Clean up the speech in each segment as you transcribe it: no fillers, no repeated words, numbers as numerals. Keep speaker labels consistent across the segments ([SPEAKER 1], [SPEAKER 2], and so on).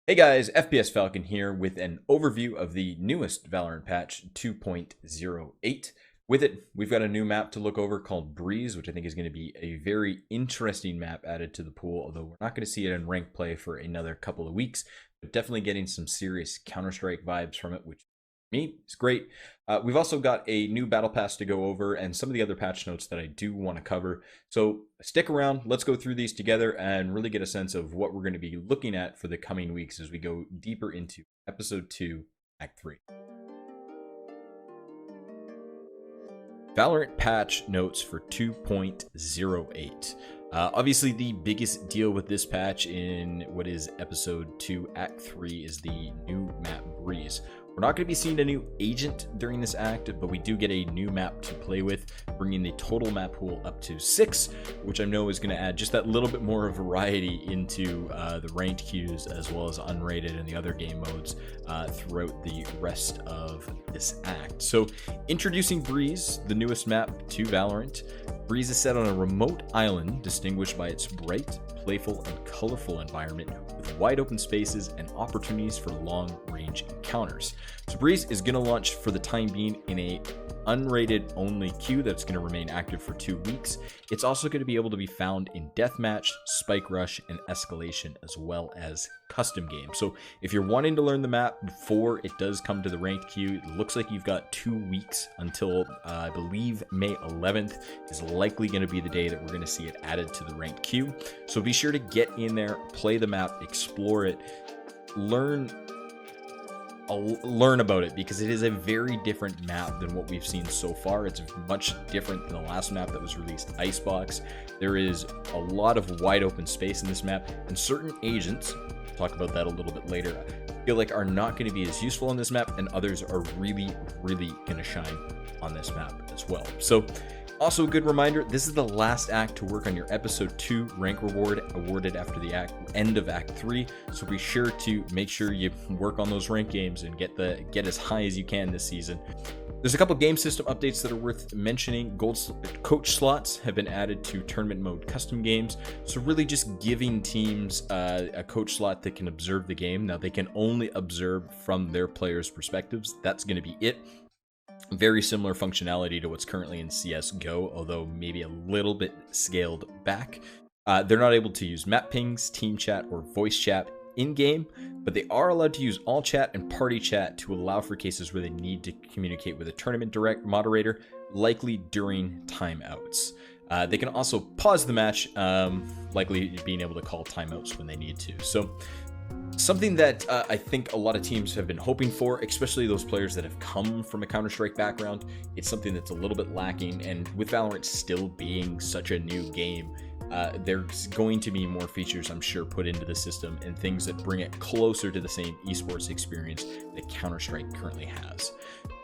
[SPEAKER 1] Hey guys, FPS Falcon here with an overview of the newest Valorant patch 2.08. With it, we've got a new map to look over called Breeze, which I think is going to be a very interesting map added to the pool, although we're not going to see it in ranked play for another couple of weeks, but definitely getting some serious Counter-Strike vibes from it, which me, it's great. We've also got a new battle pass to go over and some of the other patch notes that I do want to cover. So stick around, let's go through these together and really get a sense of what we're going to be looking at for the coming weeks as we go deeper into episode 2, act 3. Valorant patch notes for 2.08. Obviously, the biggest deal with this patch in what is episode 2, act 3 is the new map Breeze. We're not going to be seeing a new agent during this act, but we do get a new map to play with, bringing the total map pool up to 6, which I know is going to add just that little bit more variety into the ranked queues as well as unrated and the other game modes throughout the rest of this act. So, introducing Breeze, the newest map to Valorant. Breeze is set on a remote island distinguished by its bright, playful, and colorful environment with wide open spaces and opportunities for long-range encounters. So Breeze is going to launch for the time being in a unrated only queue that's going to remain active for 2 weeks. It's also going to be able to be found in Deathmatch, Spike Rush, and Escalation, as well as custom games. So if you're wanting to learn the map before it does come to the ranked queue, it looks like you've got 2 weeks until I believe May 11th is likely going to be the day that we're going to see it added to the ranked queue. So be sure to get in there, play the map, explore it, learn about it, because it is a very different map than what we've seen so far. It's much different than the last map that was released, Icebox. There is a lot of wide open space in this map, and certain agents, talk about that a little bit later, I feel like are not going to be as useful on this map, and others are really going to shine on this map as well. So also a good reminder, this is the last act to work on your episode 2 rank reward awarded after the end of act 3. So be sure to make sure you work on those rank games and get as high as you can this season. There's a couple game system updates that are worth mentioning. Coach slots have been added to tournament mode custom games. So really just giving teams a coach slot that can observe the game. Now they can only observe from their players' perspectives. That's going to be it. Very similar functionality to what's currently in CSGO, although maybe a little bit scaled back. They're not able to use map pings, team chat, or voice chat in-game, but they are allowed to use all chat and party chat to allow for cases where they need to communicate with a tournament direct moderator, likely during timeouts. They can also pause the match, likely being able to call timeouts when they need to. So something that I think a lot of teams have been hoping for, especially those players that have come from a Counter-Strike background. It's something that's a little bit lacking, and with Valorant still being such a new game, there's going to be more features, I'm sure, put into the system and things that bring it closer to the same esports experience that Counter-Strike currently has.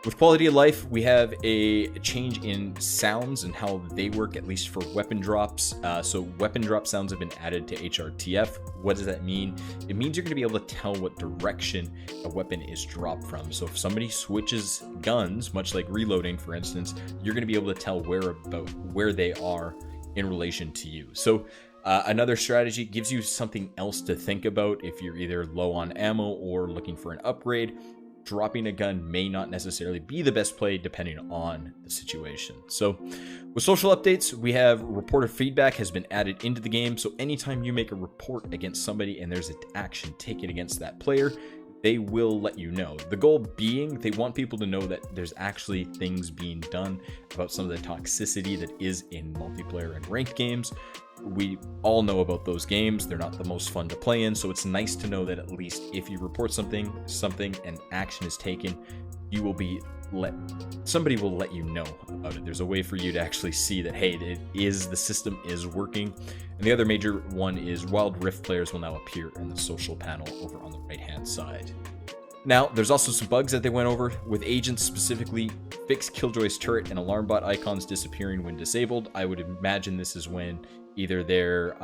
[SPEAKER 1] With quality of life, we have a change in sounds and how they work, at least for weapon drops. So weapon drop sounds have been added to HRTF. What does that mean? It means you're going to be able to tell what direction a weapon is dropped from. So if somebody switches guns, much like reloading, for instance, you're going to be able to tell where they are in relation to you. So another strategy gives you something else to think about if you're either low on ammo or looking for an upgrade. Dropping a gun may not necessarily be the best play depending on the situation. So with social updates, we have reporter feedback has been added into the game. So anytime you make a report against somebody and there's an action taken against that player, they will let you know. The goal being they want people to know that there's actually things being done about some of the toxicity that is in multiplayer and ranked games. We all know about those games. They're not the most fun to play in, so it's nice to know that at least if you report something and action is taken, you will be somebody will let you know about it. There's a way for you to actually see that, hey, the system is working. And the other major one is Wild Rift players will now appear in the social panel over on the right-hand side. Now, there's also some bugs that they went over with agents, specifically fixed Killjoy's turret and alarm bot icons disappearing when disabled. I would imagine this is when either their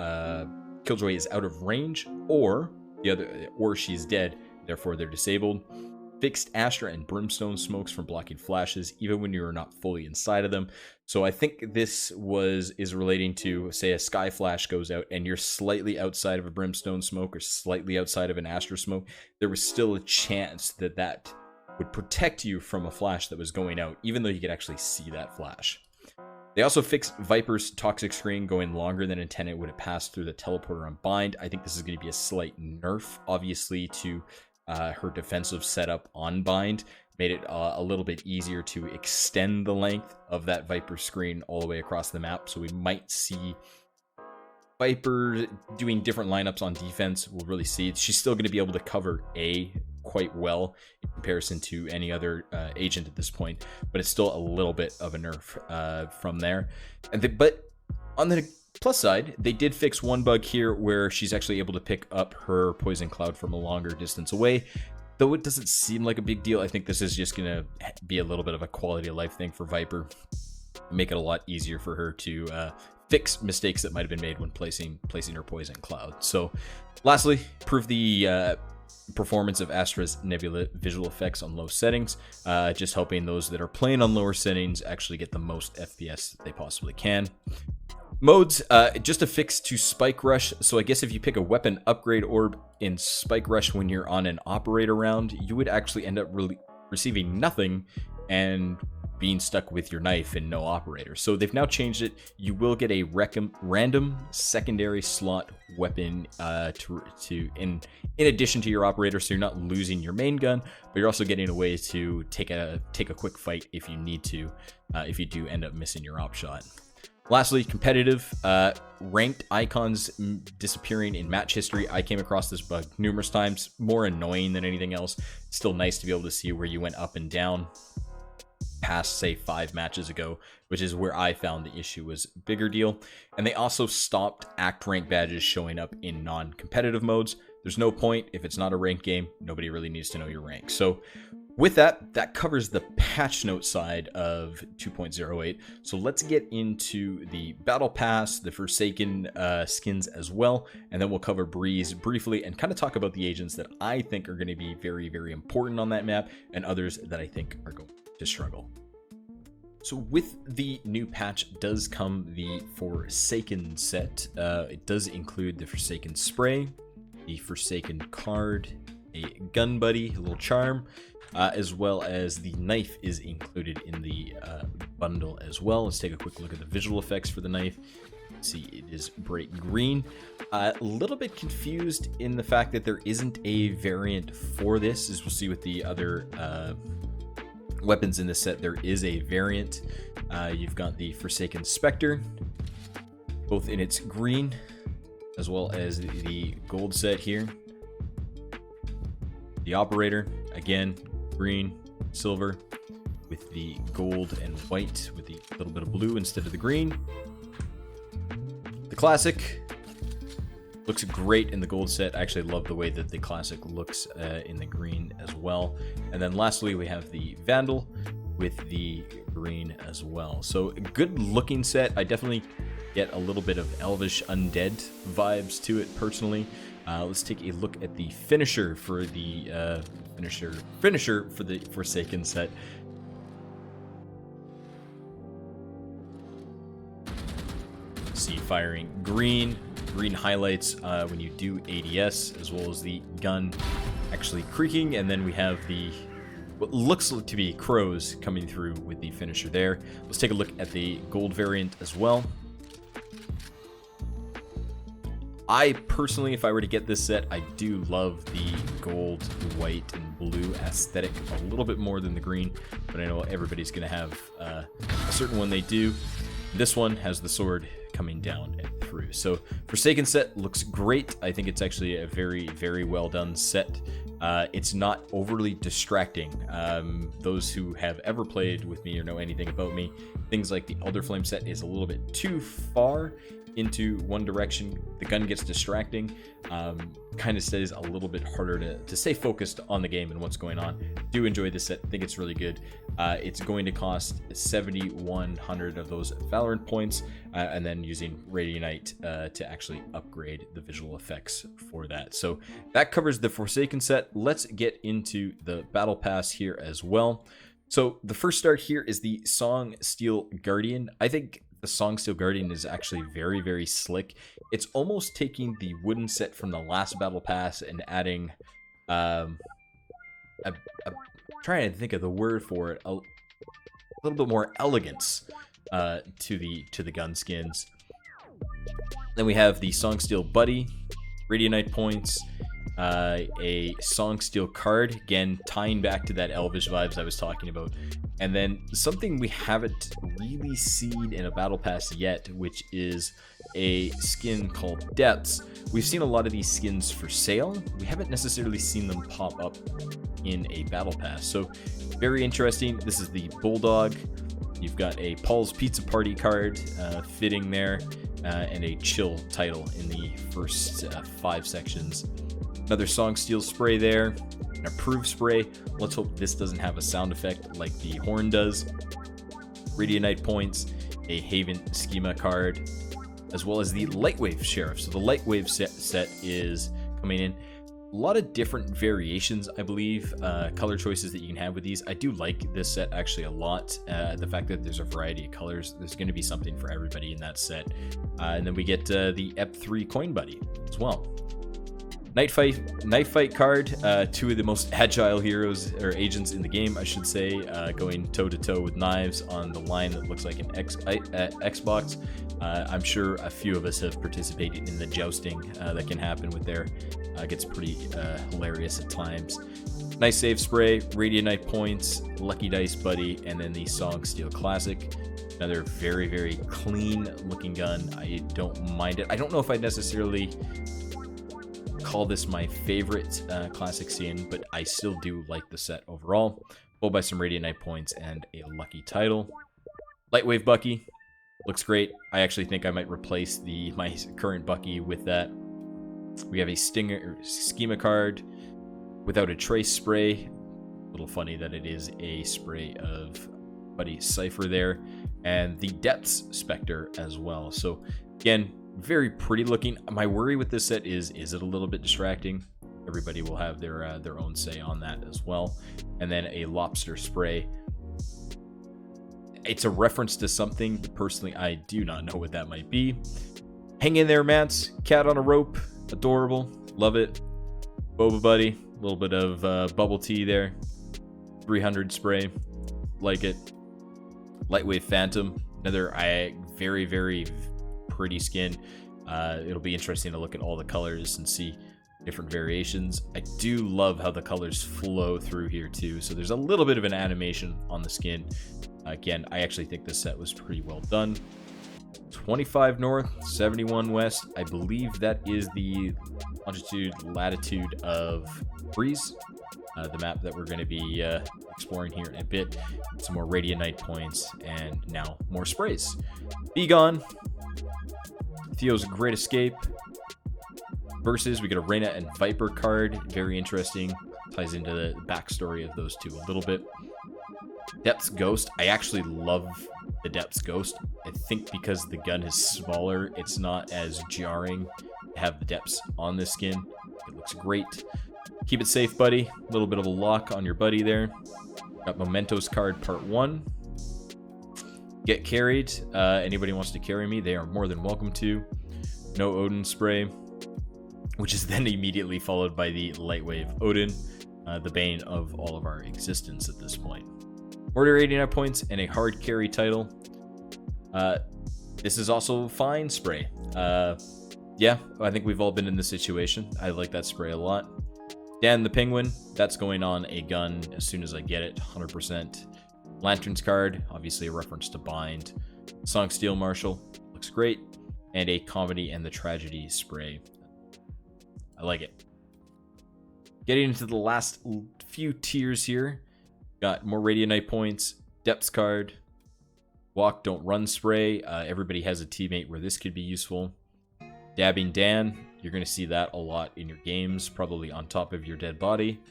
[SPEAKER 1] Killjoy is out of range or she's dead, therefore they're disabled. fixed Astra and Brimstone smokes from blocking flashes, even when you are not fully inside of them. So I think this is relating to, say, a Sky Flash goes out and you're slightly outside of a Brimstone smoke or slightly outside of an Astra smoke. There was still a chance that that would protect you from a flash that was going out, even though you could actually see that flash. They also fixed Viper's toxic screen going longer than intended when it passed through the teleporter on bind. I think this is going to be a slight nerf, obviously, to her defensive setup on bind. Made it a little bit easier to extend the length of that Viper screen all the way across the map. So we might see Viper doing different lineups on defense. We'll really see. She's still going to be able to cover A quite well in comparison to any other agent at this point, but it's still a little bit of a nerf from there. But on the plus side, they did fix one bug here where she's actually able to pick up her poison cloud from a longer distance away. Though it doesn't seem like a big deal, I think this is just going to be a little bit of a quality of life thing for Viper. Make it a lot easier for her to fix mistakes that might have been made when placing her poison cloud. So lastly, improve the performance of Astra's Nebula visual effects on low settings, just helping those that are playing on lower settings actually get the most FPS that they possibly can. Modes, just a fix to Spike Rush. So I guess if you pick a weapon upgrade orb in Spike Rush when you're on an operator round, you would actually end up receiving nothing and being stuck with your knife and no operator. So they've now changed it. You will get a random secondary slot weapon in addition to your operator, so you're not losing your main gun, but you're also getting a way to take a quick fight if you need to, if you do end up missing your op shot. Lastly, competitive, ranked icons disappearing in match history. I came across this bug numerous times, more annoying than anything else. It's still nice to be able to see where you went up and down past, say, 5 matches ago, which is where I found the issue was a bigger deal. And they also stopped act rank badges showing up in non-competitive modes. There's no point. If it's not a ranked game, nobody really needs to know your rank. So with that covers the patch note side of 2.08. So let's get into the Battle Pass, the Forsaken skins as well, and then we'll cover Breeze briefly and kind of talk about the agents that I think are going to be very, very important on that map and others that I think are going to struggle. So with the new patch does come the Forsaken set. It does include the Forsaken spray, the Forsaken card, a gun buddy, a little charm, as well as the knife is included in the bundle as well. Let's take a quick look at the visual effects for the knife. See, it is bright green. A little bit confused in the fact that there isn't a variant for this. As we'll see with the other weapons in this set, there is a variant. You've got the Forsaken Spectre, both in its green as well as the gold set here. The Operator, again, green, silver, with the gold and white, with the little bit of blue instead of the green. The Classic looks great in the gold set. I actually love the way that the Classic looks in the green as well. And then lastly, we have the Vandal with the green as well. So a good looking set. I definitely get a little bit of Elvish Undead vibes to it personally. Let's take a look at the finisher for the finisher for the Forsaken set. See, firing green highlights when you do ADS, as well as the gun actually creaking, and then we have the what looks to be crows coming through with the finisher there. Let's take a look at the gold variant as well. I personally, if I were to get this set, I do love the gold, white, and blue aesthetic a little bit more than the green, but I know everybody's going to have a certain one they do. This one has the sword coming down and through. So Forsaken set looks great. I think it's actually a very, very well done set. It's not overly distracting. Those who have ever played with me or know anything about me, things like the Elder Flame set is a little bit too far into one direction, the gun gets distracting. Kind of stays a little bit harder to stay focused on the game and what's going on. Do enjoy this set. I think it's really good. It's going to cost 7,100 of those Valorant points, and then using Radianite to actually upgrade the visual effects for that. So that covers the Forsaken set. Let's get into the Battle Pass here as well. So the first start here is the Song Steel Guardian. I think the Song Steel Guardian is actually very, very slick. It's almost taking the wooden set from the last Battle Pass and adding, trying to think of the word for it, a little bit more elegance to the gun skins. Then we have the Song Steel Buddy, Radianite points, a Song Steel card, again tying back to that Elvish vibes I was talking about. And then something we haven't really seen in a Battle Pass yet, which is a skin called Depths. We've seen a lot of these skins for sale. We haven't necessarily seen them pop up in a Battle Pass. So very interesting. This is the Bulldog. You've got a Paul's Pizza Party card fitting there, and a chill title in the first 5 sections. Another Song Steel spray there. An approved spray. Let's hope this doesn't have a sound effect like the horn does. Radianite points, a Haven schema card, as well as the Lightwave Sheriff. So the Lightwave set is coming in. A lot of different variations, I believe, color choices that you can have with these. I do like this set actually a lot. The fact that there's a variety of colors, there's going to be something for everybody in that set. And then we get the EP3 Coin Buddy as well. Knife Fight card, 2 of the most agile heroes or agents in the game, I should say, going toe to toe with knives on the line that looks like an Xbox. I'm sure a few of us have participated in the jousting that can happen with there. Gets pretty hilarious at times. Nice save spray, Radianite points, Lucky Dice Buddy, and then the Song Steel Classic. Another very, very clean looking gun. I don't mind it. I don't know if I'd necessarily call this my favorite classic skin, but I still do like the set overall. Followed by some Radianite points and a lucky title. Lightwave Bucky looks great. I actually think I might replace my current Bucky with that. We have a Stinger schema card without a trace spray. A little funny that it is a spray of Buddy Cypher there, and the Depths Spectre as well. So again, very pretty looking. My worry with this set is it a little bit distracting? Everybody will have their own say on that as well. And then a Lobster Spray. It's a reference to something, but personally I do not know what that might be. Hang in there, Mance. Cat on a rope. Adorable. Love it. Boba Buddy. A little bit of bubble tea there. 300 spray. Like it. Lightwave Phantom. Another very, very pretty skin. It'll be interesting to look at all the colors and see different variations. I do love how the colors flow through here too. So there's a little bit of an animation on the skin. Again, I actually think this set was pretty well done. 25 north, 71 west. I believe that is the longitude, latitude of Breeze, the map that we're going to be exploring here in a bit. Some more Radianite points, and now more sprays. Be Gone, Theo's Great Escape. Versus, we get a Reyna and Viper card. Very interesting. Ties into the backstory of those two a little bit. Depths Ghost. I actually love the Depths Ghost. I think because the gun is smaller, it's not as jarring to have the depths on this skin. It looks great. Keep it safe, buddy. A little bit of a lock on your buddy there. Got Mementos card part 1. Get carried. Anybody wants to carry me, they are more than welcome to. No Odin spray, which is then immediately followed by the Lightwave Odin, the bane of all of our existence at this point. Order 89 points and a hard carry title. This is also fine spray. Yeah, I think we've all been in this situation. I like that spray a lot. Dan the Penguin, that's going on a gun as soon as I get it, 100%. Lanterns card, obviously a reference to Bind. Song Steel Marshal, looks great. And a Comedy and the Tragedy spray. I like it. Getting into the last few tiers here. Got more Radianite points, Depths card, Walk, don't run spray. Everybody has a teammate where this could be useful. Dabbing Dan, you're going to see that a lot in your games, probably on top of your dead body.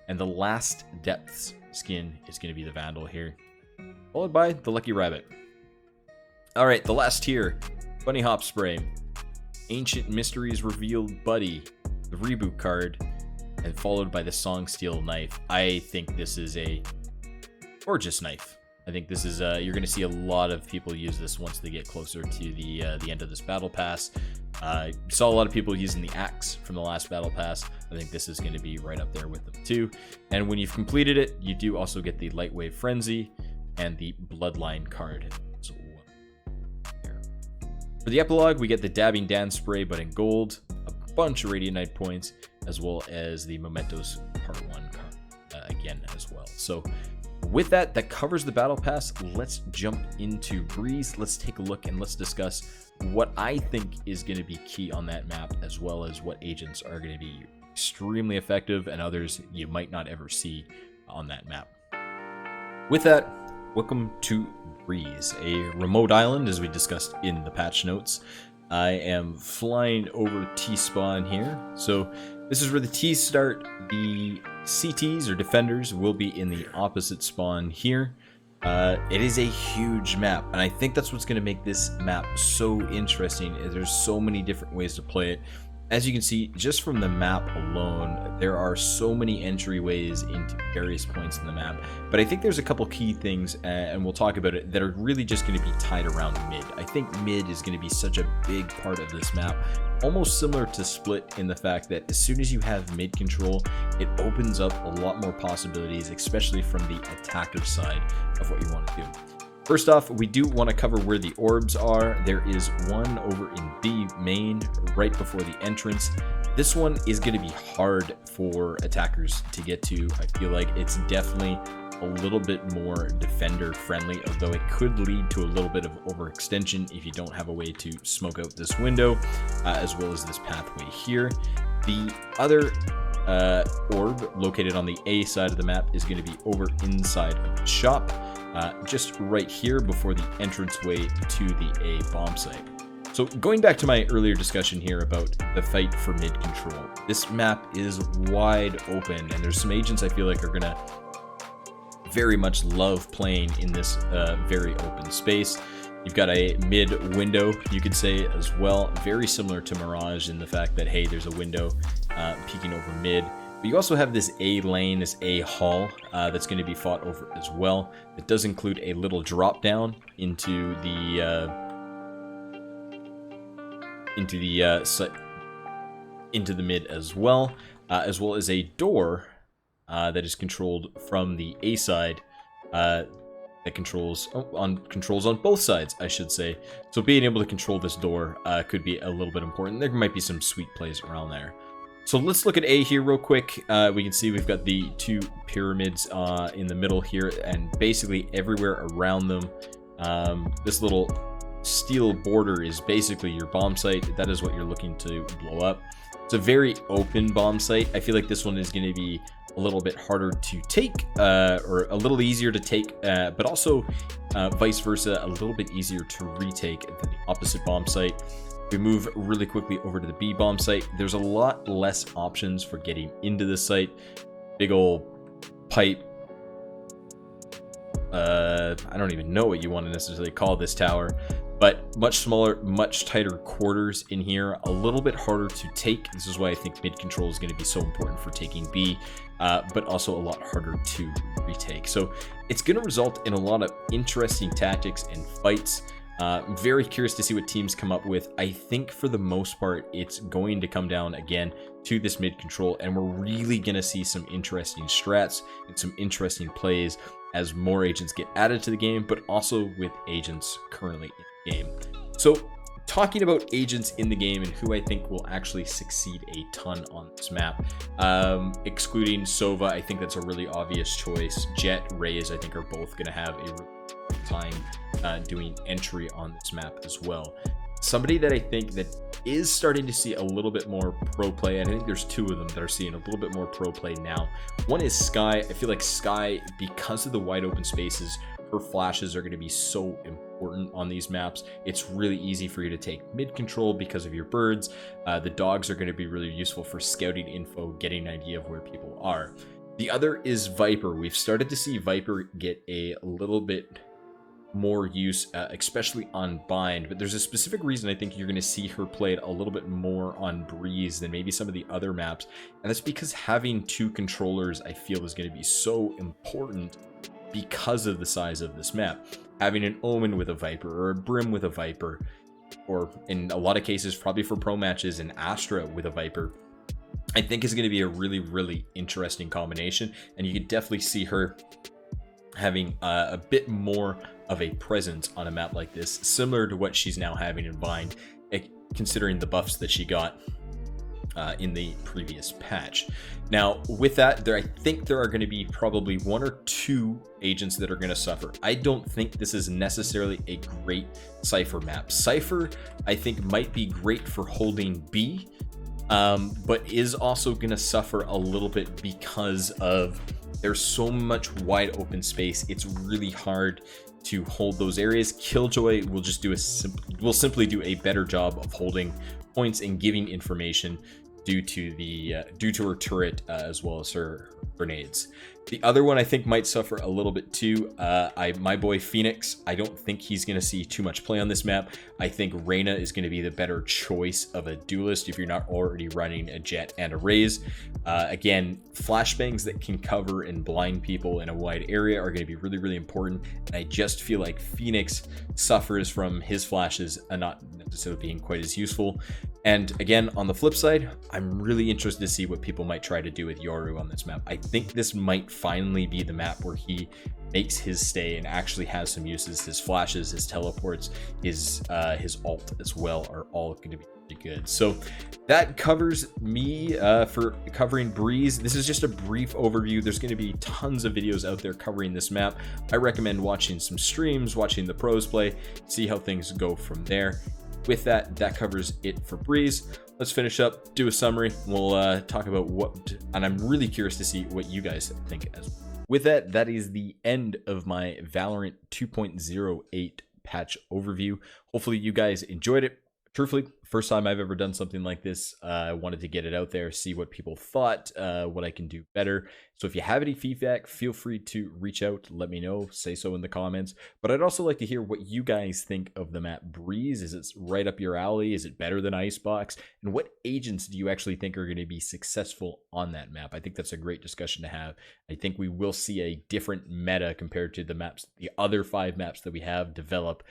[SPEAKER 1] And the last depths skin is going to be the Vandal here, followed by the Lucky Rabbit. Alright, the last tier, Bunny Hop Spray, Ancient Mysteries Revealed Buddy, the reboot card, and followed by the Song Steel Knife. I think this is a gorgeous knife. I think this is, you're going to see a lot of people use this once they get closer to the end of this Battle Pass. Saw a lot of people using the axe from the last Battle Pass. I think this is going to be right up there with them too. And when you've completed it, you do also get the Lightwave Frenzy and the Bloodline card. So, for the epilogue, we get the Dabbing Dan spray, but in gold, a bunch of Radiant Knight points, as well as the Mementos Part 1 card again as well. So with that, that covers the Battle Pass. Let's jump into Breeze. Let's take a look and let's discuss what I think is going to be key on that map, as well as what agents are going to be extremely effective and others you might not ever see on that map. With that, welcome to Breeze, a remote island as we discussed in the patch notes. I am flying over T-spawn here. So this is where the T's start. The CTs or defenders will be in the opposite spawn here. It is a huge map, and I think that's what's going to make this map so interesting. There's so many different ways to play it. As you can see, just from the map alone, there are so many entryways into various points in the map. But I think there's a couple key things, and we'll talk about it, that are really just going to be tied around mid. I think mid is going to be such a big part of this map, almost similar to Split in the fact that as soon as you have mid control, it opens up a lot more possibilities, especially from the attacker side of what you want to do. First off, we do want to cover where the orbs are. There is one over in B main, right before the entrance. This one is going to be hard for attackers to get to. I feel like it's definitely a little bit more defender friendly, although it could lead to a little bit of overextension if you don't have a way to smoke out this window, as well as this pathway here. The other orb located on the A side of the map is going to be over inside of the shop. Just right here before the entranceway to the A bomb site. So going back to my earlier discussion here about the fight for mid control, this map is wide open, and there's some agents I feel like are gonna very much love playing in this very open space. You've got a mid window, you could say, as well, very similar to Mirage in the fact that, hey, there's a window peeking over mid. But you also have this A lane, this A hall that's going to be fought over as well. It does include a little drop down into the mid as well as a door that is controlled from the A side that controls on both sides, I should say. So being able to control this door could be a little bit important. There might be some sweet plays around there. So let's look at A here real quick. We can see we've got the two pyramids in the middle here, and basically everywhere around them. This little steel border is basically your bomb site. That is what you're looking to blow up. It's a very open bomb site. I feel like this one is going to be a little bit harder to take, or a little easier to take, but also vice versa, a little bit easier to retake than the opposite bomb site. We move really quickly over to the B bomb site. There's a lot less options for getting into this site. Big old pipe. I don't even know what you want to necessarily call this tower, but much smaller, much tighter quarters in here. A little bit harder to take. This is why I think mid control is going to be so important for taking B, but also a lot harder to retake. So it's going to result in a lot of interesting tactics and fights. Very curious to see what teams come up with. I think for the most part, it's going to come down again to this mid control, and we're really going to see some interesting strats and some interesting plays as more agents get added to the game, but also with agents currently in the game. So talking about agents in the game and who I think will actually succeed a ton on this map, excluding Sova, I think that's a really obvious choice. Jet, Raze, I think are both going to have a really time doing entry on this map as well. Somebody that I think that is starting to see a little bit more pro play, and I think there's two of them that are seeing a little bit more pro play now. One is Skye. I feel like Skye, because of the wide open spaces, her flashes are going to be so important important on these maps. It's really easy for you to take mid control because of your birds. The dogs are going to be really useful for scouting info, getting an idea of where people are. The other is Viper. We've started to see Viper get a little bit more use, especially on Bind, but there's a specific reason I think you're going to see her played a little bit more on Breeze than maybe some of the other maps, and that's because having two controllers I feel is going to be so important because of the size of this map. Having an Omen with a Viper or a Brim with a Viper, or in a lot of cases probably for pro matches, an Astra with a Viper, I think is going to be a really, really interesting combination, and you could definitely see her having a bit more of a presence on a map like this, similar to what she's now having in Bind, considering the buffs that she got in the previous patch. Now, with that, I think there are going to be probably one or two agents that are going to suffer. I don't think this is necessarily a great Cypher map. Cypher, I think, might be great for holding B, but is also going to suffer a little bit because of there's so much wide open space. It's really hard to hold those areas. Killjoy will just will simply do a better job of holding points and giving information due to her turret as well as her grenades. The other one I think might suffer a little bit too. My boy Phoenix, I don't think he's going to see too much play on this map. I think Reyna is going to be the better choice of a duelist if you're not already running a Jet and a Raze. Again, flashbangs that can cover and blind people in a wide area are going to be really, really important. And I just feel like Phoenix suffers from his flashes and not necessarily being quite as useful. And again, on the flip side, I'm really interested to see what people might try to do with Yoru on this map. I think this might finally be the map where he makes his stay and actually has some uses. His flashes, his teleports, his ult as well are all going to be pretty good. So that covers me for covering Breeze. This is just a brief overview. There's going to be tons of videos out there covering this map. I recommend watching some streams, watching the pros play, see how things go from there. With that, that covers it for Breeze. Let's finish up, do a summary. We'll talk about and I'm really curious to see what you guys think as well. With that, that is the end of my Valorant 2.08 patch overview. Hopefully you guys enjoyed it. Truthfully, first time I've ever done something like this. I wanted to get it out there, see what people thought, what I can do better. So if you have any feedback, feel free to reach out, let me know, say so in the comments. But I'd also like to hear what you guys think of the map Breeze. Is it right up your alley? Is it better than Icebox? And what agents do you actually think are going to be successful on that map? I think that's a great discussion to have. I think we will see a different meta compared to the other 5 maps that we have develop,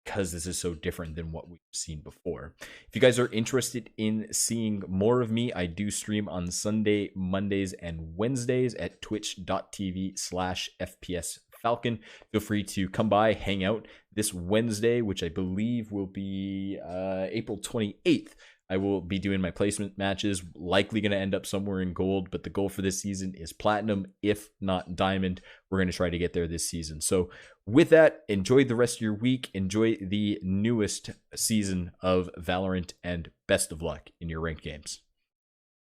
[SPEAKER 1] because this is so different than what we've seen before. If you guys are interested in seeing more of me, I do stream on Sunday, Mondays, and Wednesdays at twitch.tv/FPSFalcon. Feel free to come by, hang out. This Wednesday, which I believe will be April 28th, I will be doing my placement matches, likely going to end up somewhere in gold, but the goal for this season is platinum, if not diamond. We're going to try to get there this season. So with that, enjoy the rest of your week. Enjoy the newest season of Valorant, and best of luck in your ranked games.